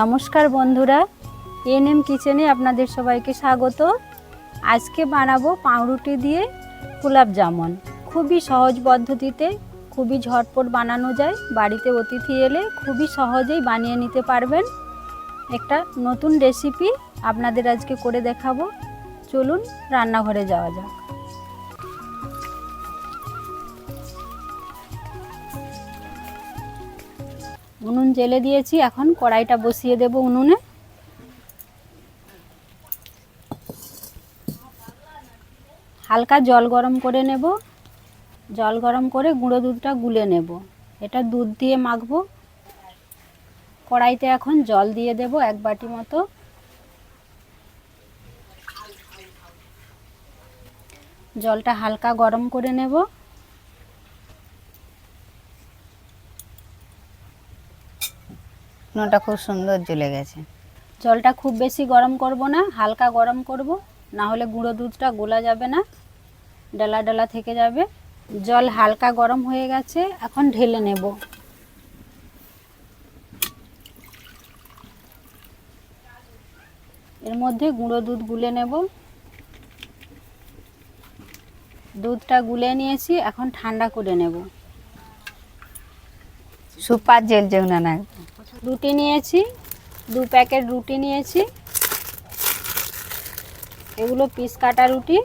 নমস্কার বন্ধুরা, এনএম কিচেনে আপনাদের সবাইকে স্বাগত। আজকে বানাবো পাউরুটি দিয়ে গোলাপ জামুন। খুবই সহজ পদ্ধতিতে, খুবই ঝটপট বানানো যায়। বাড়িতে অতিথি এলে খুবই সহজেই বানিয়ে নিতে পারবেন। একটা নতুন রেসিপি আপনাদের আজকে করে দেখাবো। চলুন রান্নাঘরে যাওয়া যাক। উনুন জ্বেলে দিয়েছি, এখন কড়াইটা বসিয়ে দেব উনুনে। হালকা জল গরম করে নেব। জল গরম করে গুঁড়ো দুধটা গুলে নেব। এটা দুধ দিয়ে মাখবো। কড়াইতে এখন জল দিয়ে দেব 1 বাটি মতো। জলটা হালকা গরম করে নেব। উনুনটা খুব সুন্দর জ্বলে গেছে। জলটা খুব বেশি গরম করব না, হালকা গরম করব, না হলে গুঁড়ো দুধটা গোলা যাবে না, ডালা ডালা থেকে যাবে। জল হালকা গরম হয়ে গেছে, এখন ঢেলে নেব। এর মধ্যে গুঁড়ো দুধ গুলে নেব। দুধটা গুলে নিয়েছি, এখন ঠান্ডা করে নেব। সুপার জ্বলছে উনানে। রুটি নিয়েছি, 2 প্যাকেট রুটি নিয়েছি। এগুলো পিস কাটা রুটি।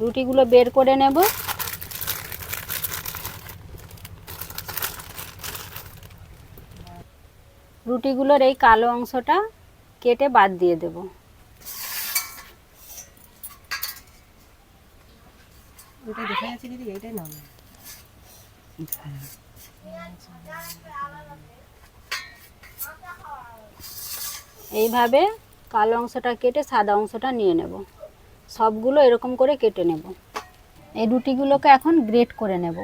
রুটিগুলো বের করে নেব। রুটিগুলোর এই কালো অংশটা কেটে বাদ দিয়ে দেব। এটা দেখা যাচ্ছে দিদি, এইটাই নাও। এইভাবে কালো অংশটা কেটে সাদা অংশটা নিয়ে নেব। সবগুলো এরকম করে কেটে নেব। এই রুটিগুলোকে এখন গ্রেট করে নেব।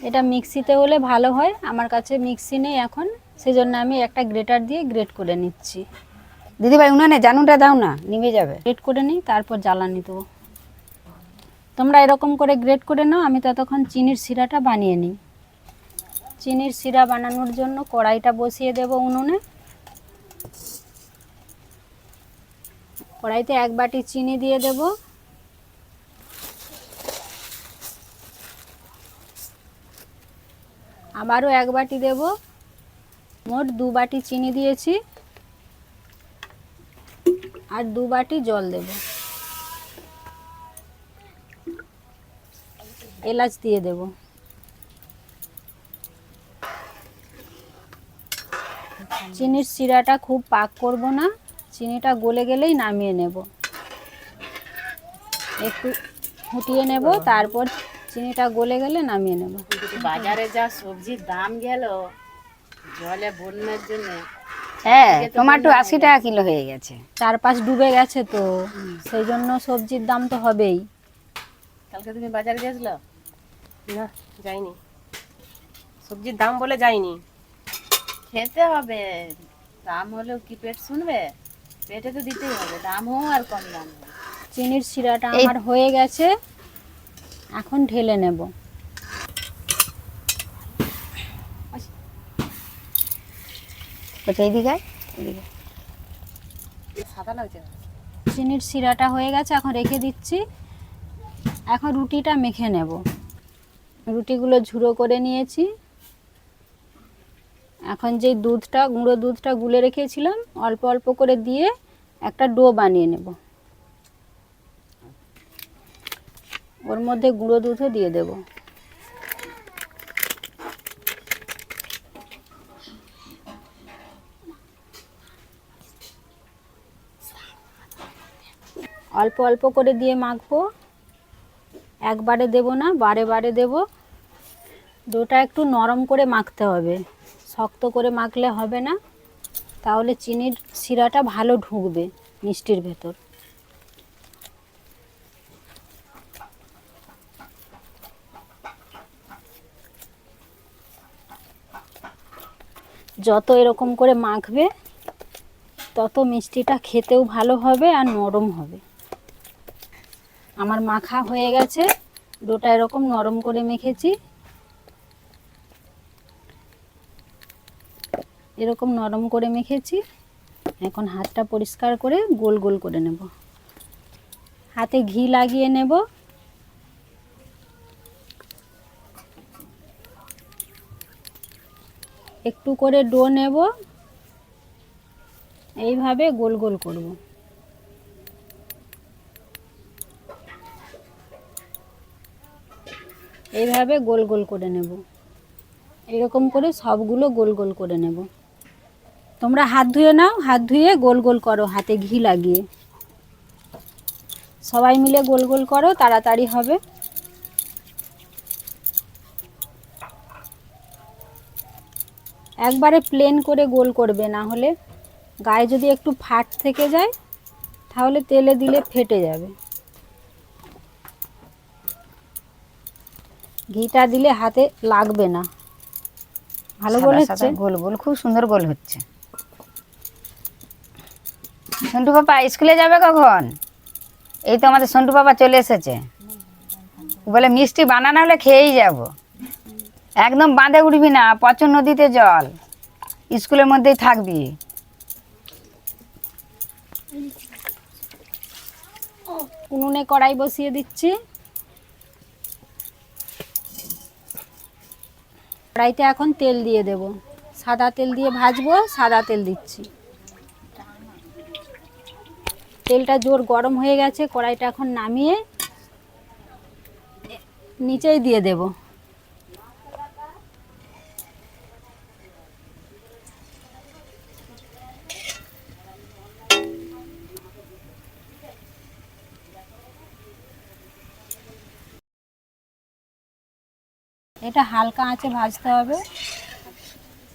এটা মিক্সিতে হলে ভালো হয়, আমার কাছে মিক্সি নেই এখন, সেজন্য আমি একটা গ্রেটার দিয়ে গ্রেট করে নিচ্ছি। দিদিভাই উনানে জানুনটা দাও না, নিভে যাবে। গ্রেট করে নিই, তারপর জ্বালানি দেবো। তোমরা এরকম করে গ্রেট করে নাও, আমি ততক্ষণ চিনির শিরাটা বানিয়ে নিই। চিনির শিরা বানানোর জন্য কড়াইটা বসিয়ে দেব উনুনে। কড়াইতে 1 বাটি চিনি দিয়ে দেব। আবারও 1 বাটি দেব। মোট 2 বাটি চিনি দিয়েছি, আর 2 বাটি জল দেব। এলাচ দিয়ে দেব। চিনির শিরাটা খুব পাক করব না, চিনিটা গলে গেলেই নামিয়ে নেব। একটু ফুটিয়ে নেব, তারপর চিনিটা গলে গেলে নামিয়ে নেব। বাজারে যা সবজির দাম গেল জলে বন্যার জন্য, হ্যাঁ, টমেটো 80 টাকা কিলো হয়ে গেছে। চারপাশ ডুবে গেছে, তো সেই জন্য সবজির দাম তো হবেই। কালকে তুমি বাজারে গেছিল? না, যাইনি। সবজির দাম বলে যাইনি। খেতে হবে, দাম হলেও কি পেট শুনবে? পেটে তো দিতেই হবে, দাম হোক আর কম দাম হোক। চিনির শিরাটা আমার হয়ে গেছে, এখন ঢেলে নেব। কোথায় দিকে? সাদা লাগছে। চিনির শিরাটা হয়ে গেছে, এখন রেখে দিচ্ছি। এখন রুটিটা মেখে নেব। রুটিগুলো ঝুড়ো করে নিয়েছি। এখন যে দুধটা, গুঁড়ো দুধটা গুলে রেখেছিলাম, অল্প অল্প করে দিয়ে একটা ডো বানিয়ে নেব। ওর মধ্যে গুঁড়ো দুধও দিয়ে দেব। অল্প অল্প করে দিয়ে মাখবো, একবারে দেব না, বারে বারে দেব। ডোটা একটু নরম করে মাখতে হবে, শক্ত করে মাখলে হবে না, তাহলে চিনির শিরাটা ভালো ঢুকবে মিষ্টির ভেতর। যত এরকম করে মাখবে তত মিষ্টিটা খেতেও ভালো হবে আর নরম হবে। আমার মাখা হয়ে গেছে, ডোটা এরকম নরম করে মেখেছি, এরকম নরম করে মেখেছি। এখন হাতটা পরিষ্কার করে গোল গোল করে নেব, হাতে ঘি লাগিয়ে নেব। একটু করে ডো নেব, এইভাবে গোল গোল করব। এইভাবে গোল গোল করে নেব, এরকম করে সবগুলো গোল গোল করে নেব। তোমরা হাত ধুয়ে নাও, হাত ধুয়ে গোল গোল করো হাতে ঘি লাগিয়ে। সবাই মিলে গোল গোল করো, তাড়াতাড়ি হবে। একবারে প্লেন করে গোল করবে, না হলে গায়ে যদি একটু ফাট থেকে যায় তাহলে তেলে দিলে ফেটে যাবে। ঘিটা দিলে হাতে লাগবে না। ভালো গোল হচ্ছে, গোল গোল, খুব সুন্দর গোল হচ্ছে। সন্টু পাপা স্কুলে যাবে কখন? এই তো আমাদের সন্টু পাপা চলে এসেছে, বলে মিষ্টি বানানো হলে খেয়েই যাব। একদম বাঁধে উঠবি না, পচন নদীতে জল, স্কুলের মধ্যেই থাকবি। উনুনে কড়াই বসিয়ে দিচ্ছি। কড়াইতে এখন তেল দিয়ে দেব, সাদা তেল দিয়ে ভাজবো। সাদা তেল দিচ্ছি, তেলটা জোর গরম হয়ে গেছে। কড়াইটা এখন নামিয়ে নিচেই দিয়ে দেব। এটা হালকা আঁচে ভাজতে হবে,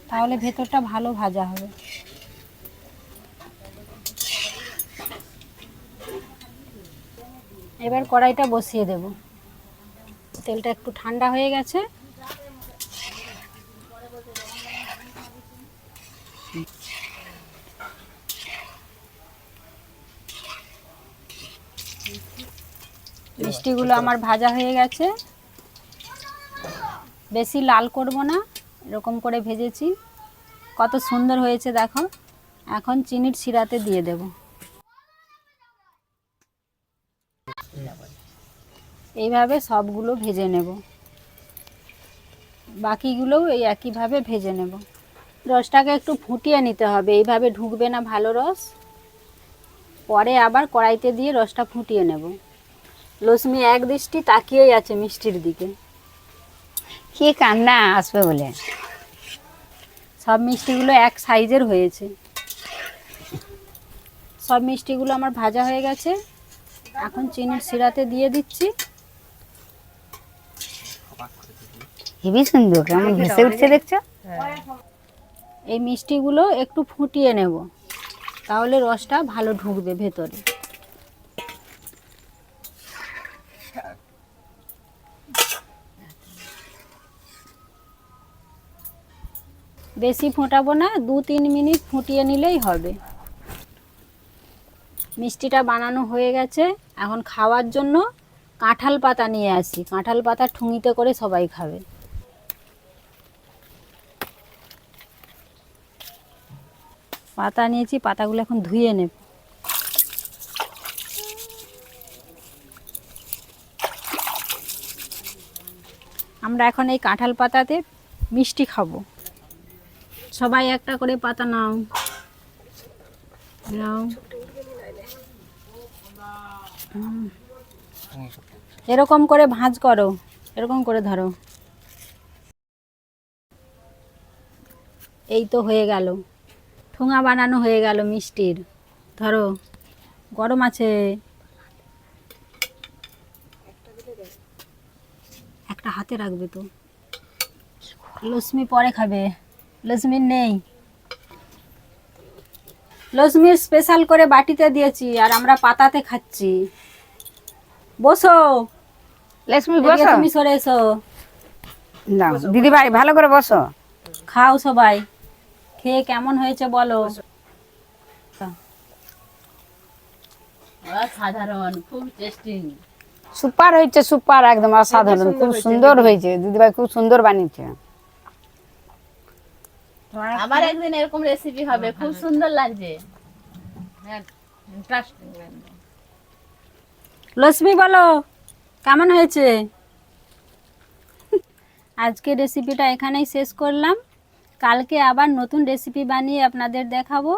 তাহলে ভেতরটা ভালো ভাজা হবে। এবার কড়াইটা বসিয়ে দেব। তেলটা একটু ঠান্ডা হয়ে গেছে। মিষ্টিগুলো আমার ভাজা হয়ে গেছে, বেশি লাল করব না, এরকম করে ভেজেছি। কত সুন্দর হয়েছে দেখো। এখন চিনির শিরাতে দিয়ে দেব। এইভাবে সবগুলো ভেজে নেব, বাকিগুলোও এই একইভাবে ভেজে নেব। রসটাকে একটু ফুটিয়ে নিতে হবে, এইভাবে ঢুকবে না ভালো রস। পরে আবার কড়াইতে দিয়ে রসটা ফুটিয়ে নেব। লক্ষ্মী এক দৃষ্টি তাকিয়েই আছে মিষ্টির দিকে, কি কান্না আসবে বলে। সব মিষ্টিগুলো এক সাইজের হয়েছে। সব মিষ্টিগুলো আমার ভাজা হয়ে গেছে। এখন চিনির শিরাতে দিয়ে দিচ্ছি। হেবি সুন্দর, কেমন ভেসে উঠছে দেখছো। এই মিষ্টিগুলো একটু ফুটিয়ে নেব, তাহলে রসটা ভালো ঢুকবে ভেতরে। বেশি ফোটাবো না, 2-3 মিনিট ফুটিয়ে নিলেই হবে। মিষ্টিটা বানানো হয়ে গেছে। এখন খাওয়ার জন্য কাঁঠাল পাতা নিয়ে আসি, কাঁঠাল পাতা ঠুঙিতে করে সবাই খাবে। পাতা নিয়েছি, পাতাগুলো এখন ধুয়ে নেব। আমরা এখন এই কাঁঠাল পাতাতে মিষ্টি খাবো। সবাই একটা করে পাতা নাও, নাও। এরকম করে ভাঁজ করো, এরকম করে ধরো। এই তো হয়ে গেল, ঠোঙা বানানো হয়ে গেল মিষ্টির। ধরো, গরম আছে, একটা হাতে রাখবে তো। লক্ষ্মী পরে খাবে, লক্ষ্মীর নেই। লক্ষ্মীর স্পেশাল করে বাটিতে দিয়েছি আর আমরা পাতাতে খাচ্ছি। বসো লক্ষ্মী এদিকে, বসো। তুমি সরে এসো। দাও দিদি ভাই, ভালো করে বসো। খাও সবাই, খেয়ে কেমন হয়েছে বলো। অসাধারণ, খুব টেস্টি। সুপার হয়েছে, সুপার, একদম অসাধারণ, খুব সুন্দর হয়েছে দিদিভাই, খুব সুন্দর বানিয়েছে। আবার একদিন এরকম রেসিপি হবে, খুব সুন্দর লাগছে। লক্ষ্মী বলো কেমন হয়েছে? আজকে রেসিপিটা এখানেই শেষ করলাম। কালকে আবার নতুন রেসিপি বানিয়ে আপনাদের দেখাবো।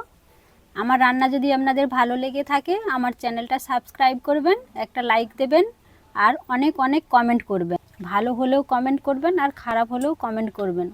আমার রান্না যদি আপনাদের ভালো লেগে থাকে আমার চ্যানেলটা সাবস্ক্রাইব করবেন, একটা লাইক দেবেন আর অনেক অনেক কমেন্ট করবেন। ভালো হলেও কমেন্ট করবেন আর খারাপ হলেও কমেন্ট করবেন।